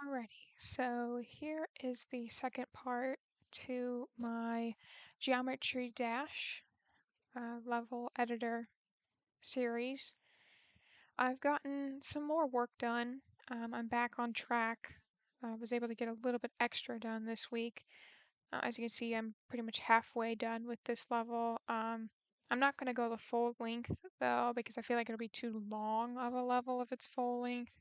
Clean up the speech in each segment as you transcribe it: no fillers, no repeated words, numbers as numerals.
Alrighty, so here is the second part to my Geometry Dash level editor series. I've gotten some more work done. I'm back on track. I was able to get a little bit extra done this week. As you can see, I'm pretty much halfway done with this level. I'm not going to go the full length though, because I feel like it'll be too long of a level if it's full length.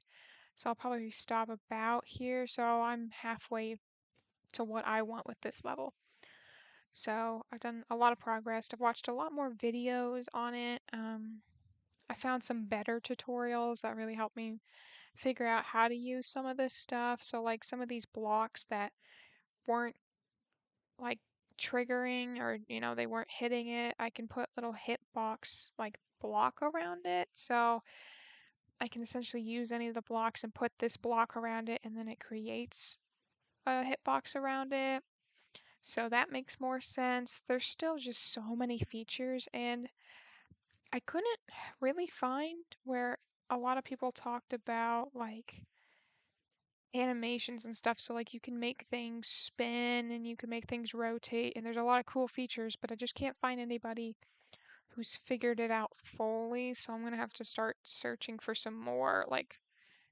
So I'll probably stop about here. So I'm halfway to what I want with this level. So I've done a lot of progress. I've watched a lot more videos on it. I found some better tutorials that really helped me figure out how to use some of this stuff. So like some of these blocks that weren't like triggering or they weren't hitting it, I can put little hitbox like block around it. So I can essentially use any of the blocks and put this block around it, and then it creates a hitbox around it. So that makes more sense. There's still just so many features, and I couldn't really find where a lot of people talked about like animations and stuff. So like you can make things spin and you can make things rotate, and there's a lot of cool features, but I just can't find anybody who's figured it out fully. So I'm gonna have to start searching for some more, like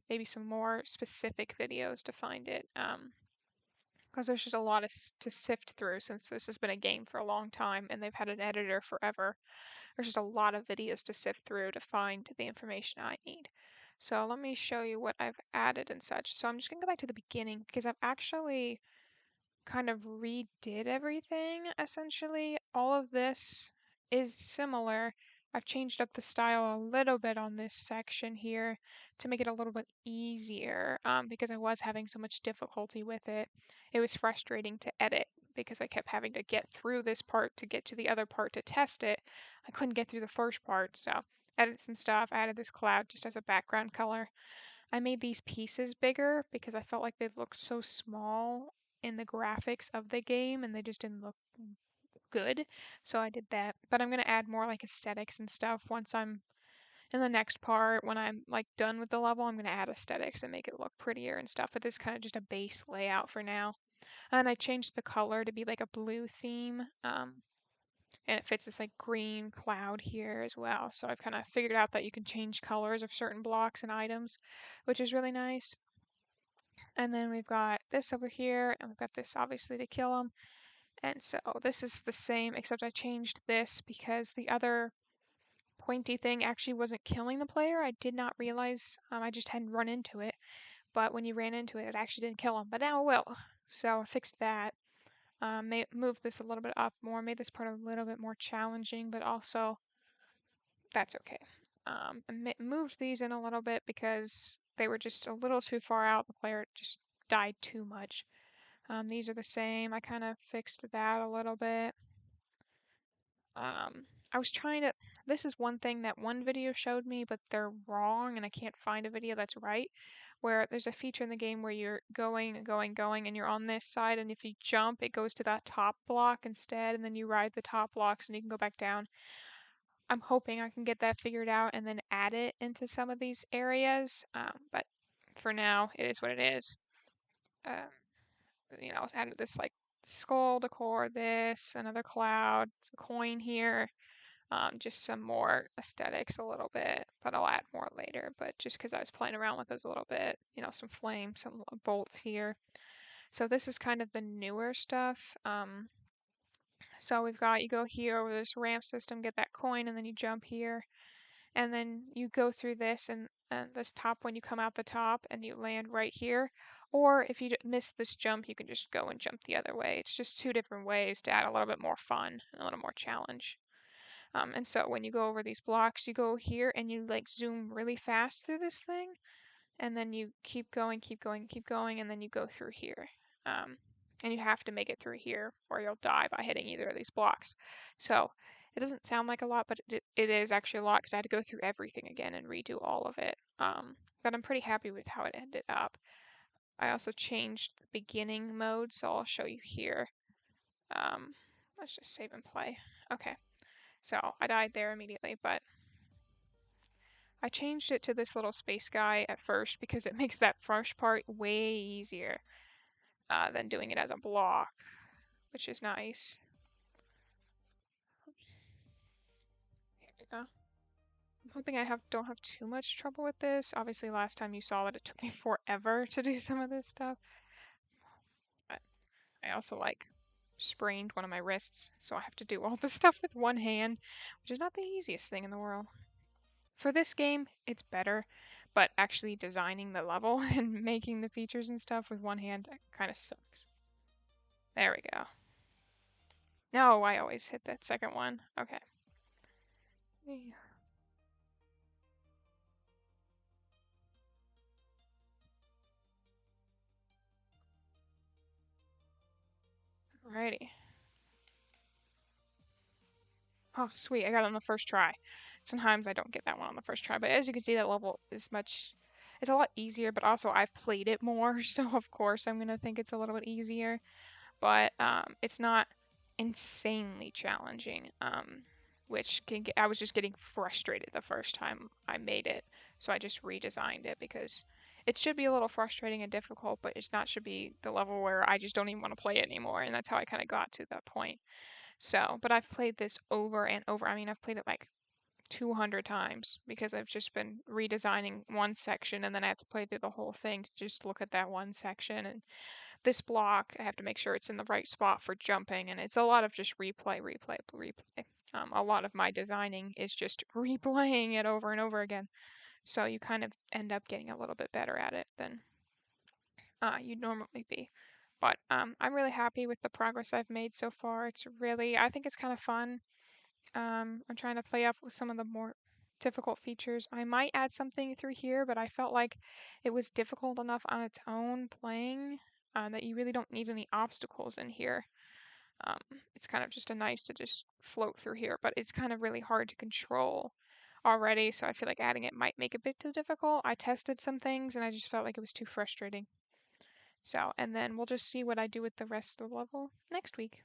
maybe some more specific videos to find it. Because there's just a lot to sift through since this has been a game for a long time and they've had an editor forever. There's just a lot of videos to sift through to find the information I need. So let me show you what I've added and such. So I'm just going to go back to the beginning because I've actually kind of redid everything essentially. All of this is similar. I've changed up the style a little bit on this section here to make it a little bit easier because I was having so much difficulty with it. It was frustrating to edit because I kept having to get through this part to get to the other part to test it. I couldn't get through the first part, so added some stuff, added this cloud just as a background color. I made these pieces bigger because I felt like they looked so small in the graphics of the game and they just didn't look good. So I did that. But I'm going to add more like aesthetics and stuff once I'm in the next part. When I'm like done with the level, I'm going to add aesthetics and make it look prettier and stuff. But this is kind of just a base layout for now. And I changed the color to be like a blue theme. And it fits this like green cloud here as well. So I've kind of figured out that you can change colors of certain blocks and items, which is really nice. And then we've got this over here, and we've got this obviously to kill them. And so this is the same, except I changed this because the other pointy thing actually wasn't killing the player. I did not realize, I just hadn't run into it. But when you ran into it, it actually didn't kill him. But now it will. So I fixed that. Moved this a little bit up more, made this part a little bit more challenging, but also that's okay. I moved these in a little bit because they were just a little too far out. The player just died too much. These are the same. I kind of fixed that a little bit. I was trying to, this is one thing that one video showed me, but they're wrong, and I can't find a video that's right, where there's a feature in the game where you're going, and you're on this side, and if you jump, it goes to that top block instead, and then you ride the top blocks, and you can go back down. I'm hoping I can get that figured out and then add it into some of these areas, but for now, it is what it is. Uh, I added this like skull decor, this, another cloud, a coin here, just some more aesthetics a little bit, but I'll add more later. But just because I was playing around with those a little bit, some flames, some bolts here. So this is kind of the newer stuff. So we've got, you go here over this ramp system, get that coin, and then you jump here. And then you go through this and this top one, you come out the top and you land right here. Or if you miss this jump, you can just go and jump the other way. It's just two different ways to add a little bit more fun and a little more challenge. And so when you go over these blocks, you go here and you like zoom really fast through this thing, and then you keep going, keep going, keep going, and then you go through here. And you have to make it through here or you'll die by hitting either of these blocks. So it doesn't sound like a lot, but it is actually a lot because I had to go through everything again and redo all of it. But I'm pretty happy with how it ended up. I also changed the beginning mode, so I'll show you here. Let's just save and play. Okay. So I died there immediately, but I changed it to this little space guy at first because it makes that first part way easier than doing it as a block, which is nice. Here we go. I'm hoping I don't have too much trouble with this. Obviously, last time you saw that it took me forever to do some of this stuff. But I also sprained one of my wrists, so I have to do all this stuff with one hand, which is not the easiest thing in the world. For this game, it's better, but actually designing the level and making the features and stuff with one hand kind of sucks. There we go. No, I always hit that second one. Okay. Alrighty. Oh, sweet. I got it on the first try. Sometimes I don't get that one on the first try, but as you can see, that level is it's a lot easier, but also I've played it more, so of course I'm going to think it's a little bit easier. But it's not insanely challenging, which I was just getting frustrated the first time I made it, so I just redesigned it because it should be a little frustrating and difficult, but it's not should be the level where I just don't even want to play it anymore, and that's how I kind of got to that point. So, but I've played this over and over. I mean, I've played it like 200 times because I've just been redesigning one section and then I have to play through the whole thing to just look at that one section. And this block, I have to make sure it's in the right spot for jumping. And it's a lot of just replay. A lot of my designing is just replaying it over and over again. So you kind of end up getting a little bit better at it than you'd normally be. But I'm really happy with the progress I've made so far. I think it's kind of fun. I'm trying to play up with some of the more difficult features. I might add something through here, but I felt like it was difficult enough on its own playing that you really don't need any obstacles in here. Um, it's kind of just nice to just float through here, but it's kind of really hard to control already, so I feel like adding it might make it a bit too difficult. I tested some things and I just felt like it was too frustrating. So, and then we'll just see what I do with the rest of the level next week.